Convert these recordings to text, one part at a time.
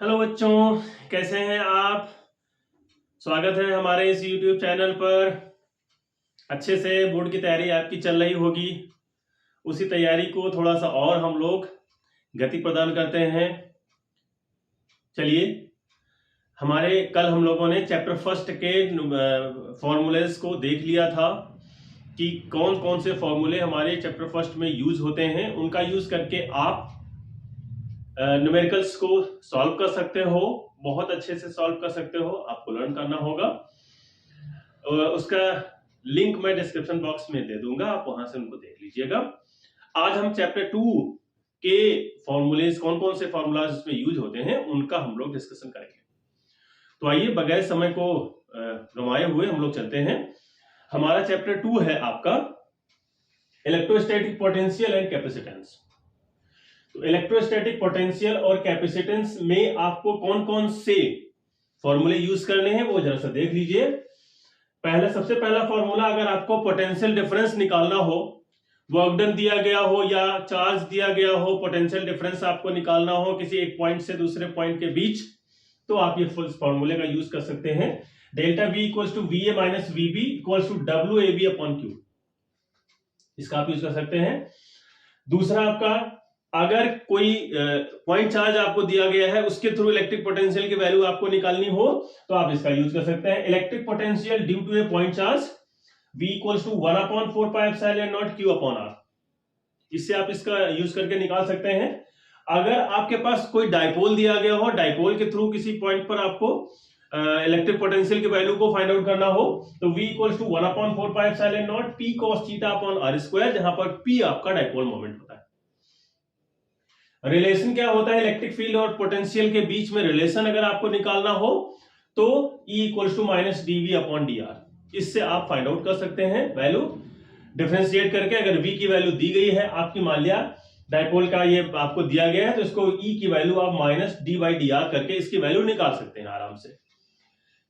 Hello बच्चों, कैसे हैं आप। स्वागत है हमारे इस YouTube चैनल पर। अच्छे से बोर्ड की तैयारी आपकी चल रही होगी। उसी तैयारी को थोड़ा सा और हम लोग गति प्रदान करते हैं। चलिए, हमारे कल हम लोगों ने चैप्टर फर्स्ट के फॉर्मूलेस को देख लिया था कि कौन कौन से फॉर्मूले हमारे चैप्टर फर्स्ट में यूज होते हैं। उनका यूज करके आप न्यूमेरिकल्स को सॉल्व कर सकते हो, बहुत अच्छे से सॉल्व कर सकते हो। आपको लर्न करना होगा। उसका लिंक मैं डिस्क्रिप्शन बॉक्स में दे दूंगा, आप वहां से उनको देख लीजिएगा। आज हम चैप्टर 2 के फॉर्मूलेज, कौन कौन से फॉर्मूलाज इसमें यूज होते हैं, उनका हम लोग डिस्कशन करेंगे। तो आइए, बगैर समय को गंवाए हुए हम लोग चलते हैं। हमारा चैप्टर 2 है आपका इलेक्ट्रोस्टैटिक पोटेंशियल एंड कैपेसिटेंस। तो इलेक्ट्रोस्टैटिक पोटेंशियल और कैपेसिटेंस में आपको कौन कौन से फॉर्मूले यूज करने हैं वो जरा सा देख लीजिए। सबसे पहला फॉर्मूला, अगर आपको पोटेंशियल डिफरेंस निकालना हो, वर्क डन दिया गया हो या चार्ज दिया गया हो, पोटेंशियल डिफरेंस आपको निकालना हो किसी एक पॉइंट से दूसरे पॉइंट के बीच, तो आप ये फॉर्मूले का यूज कर सकते हैं। Delta V equals to VA minus VB equals to WAB upon Q, इसका आप यूज कर सकते हैं। दूसरा, आपका अगर कोई पॉइंट चार्ज आपको दिया गया है, उसके थ्रू इलेक्ट्रिक पोटेंशियल की वैल्यू आपको निकालनी हो, तो आप इसका यूज कर सकते हैं। Electric potential due to a point charge V equals to 1/4πε0 Q upon R, इससे आप इसका यूज करके निकाल सकते हैं। अगर आपके पास कोई डायपोल दिया गया हो, डायपोल के थ्रू किसी पॉइंट पर आपको इलेक्ट्रिक पोटेंशियल की वैल्यू को फाइंड आउट करना हो, तो V equals to 1/4πε0 P cos theta upon R square, जहां पर P आपका डायपोल मोमेंट होता है। रिलेशन क्या होता है इलेक्ट्रिक फील्ड और पोटेंशियल के बीच में? रिलेशन अगर आपको निकालना हो तो E equals to minus dV upon dr, इससे आप फाइंड आउट कर सकते हैं वैल्यू डिफरेंशिएट करके। अगर V की वैल्यू दी गई है आपकी, मान लिया डायपोल का ये आपको दिया गया है, तो इसको E की वैल्यू आप माइनस d/dr करके इसकी वैल्यू निकाल सकते हैं आराम से।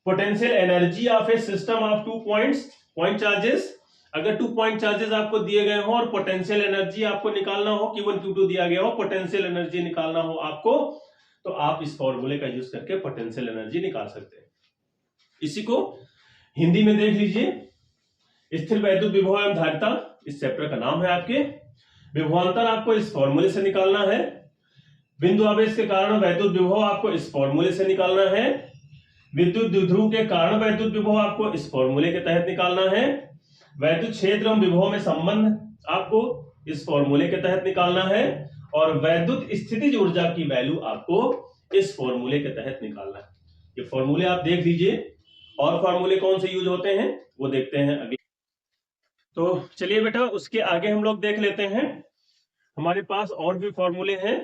Potential energy of A system of 2 point charges, अगर 2 पॉइंट चार्जेस आपको दिए गए हो और पोटेंशियल एनर्जी आपको निकालना हो, Q1 Q2 दिया गया हो, पोटेंशियल एनर्जी निकालना हो आपको, तो आप इस फॉर्मूले का यूज करके पोटेंशियल एनर्जी निकाल सकते हैं। इसी को हिंदी में देख लीजिए। स्थिर वैद्युत विभव एवं धारिता इस चैप्टर का नाम है आपके। विभवांतर आपको इस फॉर्मूले से निकालना है। बिंदु आवेश के कारण वैद्युत विभव आपको इस फॉर्मूले से निकालना है। विद्युत द्विध्रुव के कारण वैद्युत विभव आपको इस फॉर्मूले के तहत निकालना है। वैद्युत क्षेत्र एवं विभव में संबंध आपको इस फॉर्मूले के तहत निकालना है। और वैद्युत स्थितिज ऊर्जा की वैल्यू आपको इस फॉर्मूले के तहत निकालना है। ये फॉर्मूले आप देख लीजिए, और फॉर्मूले कौन से यूज होते हैं वो देखते हैं अगले। तो चलिए बेटा, उसके आगे हम लोग देख लेते हैं। हमारे पास और भी फॉर्मूले हैं।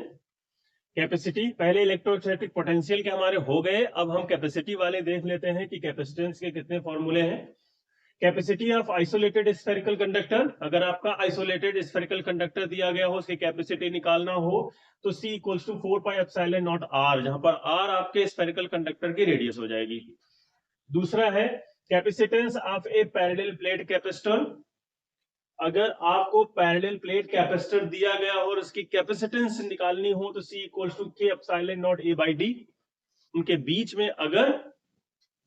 कैपेसिटी, पहले इलेक्ट्रोस्टैटिक पोटेंशियल के हमारे हो गए, अब हम कैपेसिटी वाले देख लेते हैं कि कैपेसिटेंस के कितने फॉर्मूले हैं। Capacity of isolated spherical conductor, अगर आपका आइसोलेटेड स्फेरिकल कंडक्टर दिया गया हो, उसकी कैपेसिटी निकालना हो, तो C इक्वल्स टू 4πε0 R, जहां पर R आपके स्फेरिकल कंडक्टर की रेडियस हो जाएगी। दूसरा है capacitance of a parallel plate capacitor, अगर आपको पैरेलल प्लेट कैपेसिटर दिया गया हो और उसकी कैपेसिटेंस निकालनी हो, तो C equals to K A/d, उनके बीच में अगर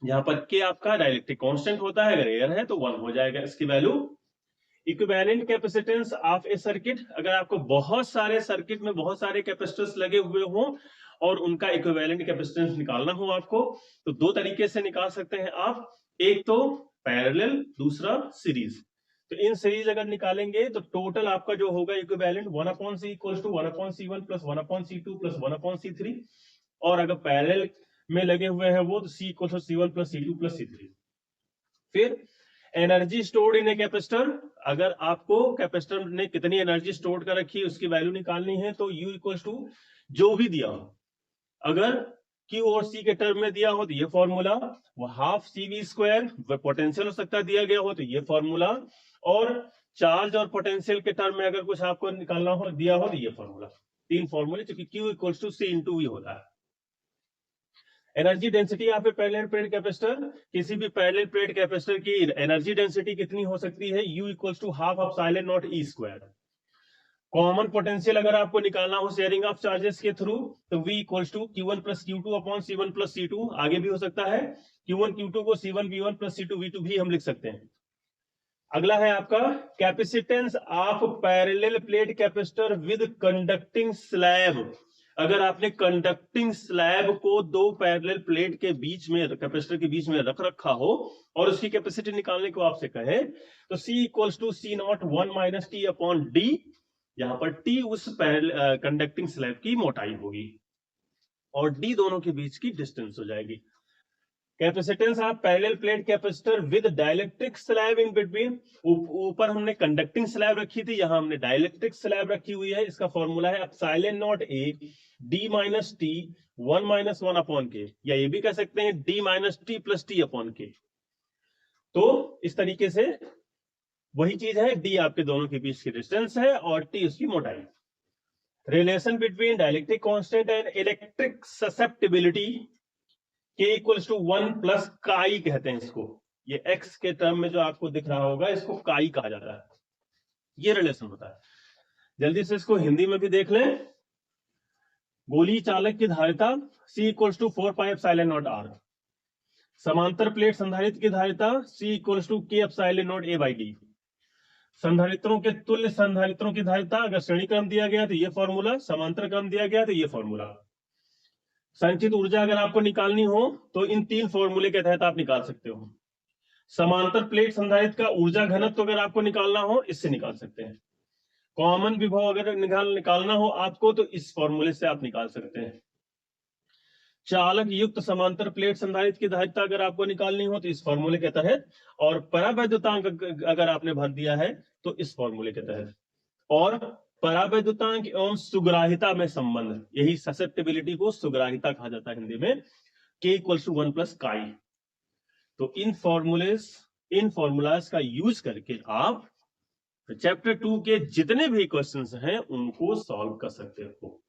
यहां पर K आपका डाइलेक्ट्रिक कांस्टेंट होता है, अगर एयर है तो 1 हो जाएगा इसकी value. Equivalent capacitance of A circuit, अगर आपको बहुत सारे सर्किट में बहुत सारे कैपेसिटर्स लगे हुए हों और उनका इक्विवेलेंट कैपेसिटेंस निकालना हो आपको, तो दो तरीके से निकाल सकते हैं आप। एक तो पैरेलल, दूसरा सीरीज। तो इन सीरीज अगर निकालेंगे तो टोटल आपका जो होगा equivalent 1/c equals to 1/c1 plus 1/c2 plus 1/c3, और अगर पैरेलल में लगे हुए हैं वो, तो C equals to C1 plus C2 plus C3। फिर energy stored in a capacitor, अगर आपको कैपेसिटर ने कितनी एनर्जी स्टोर कर रखी है उसकी वैल्यू निकालनी है, तो U इक्वल्स टू जो भी दिया हो, अगर Q और C के टर्म में दिया हो तो ये फॉर्मूला, वो हाफ CV स्क्वायर, पोटेंशियल हो सकता है दिया गया हो तो ये फॉर्मूला, और चार्ज और पोटेंशियल के टर्म में अगर कुछ आपको निकालना हो दिया हो तो ये फॉर्मूला। तीन फॉर्मूले, क्योंकि Q equals to C into V होता है। Energy density of a parallel plate capacitor, किसी भी पैरेलल प्लेट कैपेसिटर की एनर्जी डेंसिटी कितनी हो सकती है? U equals to half of epsilon not E square. Common potential अगर आपको निकालना हो शेयरिंग ऑफ चार्जेस के थ्रू तो V equals to Q1 plus Q2 upon C1 plus C2, आगे भी हो सकता है Q1 Q2 को C1 V1 plus C2 V2 भी हम लिख सकते हैं। अगला है आपका capacitance of parallel plate capacitor with conducting slab. अगर आपने कंडक्टिंग स्लैब को दो पैरेलल प्लेट के बीच में कैपेसिटर के बीच में रख रखा हो और उसकी कैपेसिटी निकालने को आपसे कहे तो C equals to C0 1 minus T upon D, यहां पर T उस कंडक्टिंग स्लैब की मोटाई होगी और D दोनों के बीच की डिस्टेंस हो जाएगी। Capacitance of parallel plate capacitor with dielectric slab in between, ऊपर हमने कंडक्टिंग स्लैब रखी थी, यहां हमने डाइलेक्ट्रिक स्लैब रखी हुई है। इसका फॉर्मूला है epsilon not A D minus T 1 minus 1 upon के, या ये भी कह सकते हैं D minus T plus T upon के। तो इस तरीके से वही चीज है, D आपके दोनों के बीच की डिस्टेंस है और T उसकी मोटाई। Relation between dielectric constant and electric susceptibility K equals to 1 plus chi कहते हैं इसको। ये x के टर्म में जो आपको दिख रहा होगा इसको काई कहा जाता है, ये रिलेशन होता है। जल्दी से इसको हिंदी में भी देख लें। गोली चालक की धारिता C equals to 4 pi epsilon not R, समांतर प्लेट संधारित्र की धारिता C equals to K epsilon not A by D, संधारित्रों के तुल्य संधारित्रों की धारिता अगर श्रेणी क्रम दिया गया तो ये फॉर्मूला, समांतर क्रम दिया गया तो ये फॉर्मूला। संचित ऊर्जा अगर आपको निकालनी हो तो इन तीन फॉर्मूले के तहत आप निकाल सकते हो। समांतर प्लेट संधारित्र का ऊर्जा घनत्व अगर आपको निकालना हो इससे निकाल सकते हैं। कॉमन विभव अगर निकालना हो आपको तो इस फॉर्मूले से आप निकाल सकते हैं। चालक युक्त समांतर प्लेट संधारित्र की धारिता अगर आपको निकालनी हो तो इस फॉर्मूले के तहत, और परावैद्युतांक अगर आपने भर दिया है तो इस फॉर्मूले के तहत। और परावैद्युतांक एवं सुग्राहिता में संबंध, यही ससेप्टिबिलिटी को सुग्राहिता कहा जाता है हिंदी में, K इक्वल्स टू 1 प्लस काई। तो इन फॉर्मूलाज का यूज करके आप चैप्टर 2 के जितने भी क्वेश्चंस हैं उनको सॉल्व कर सकते हो।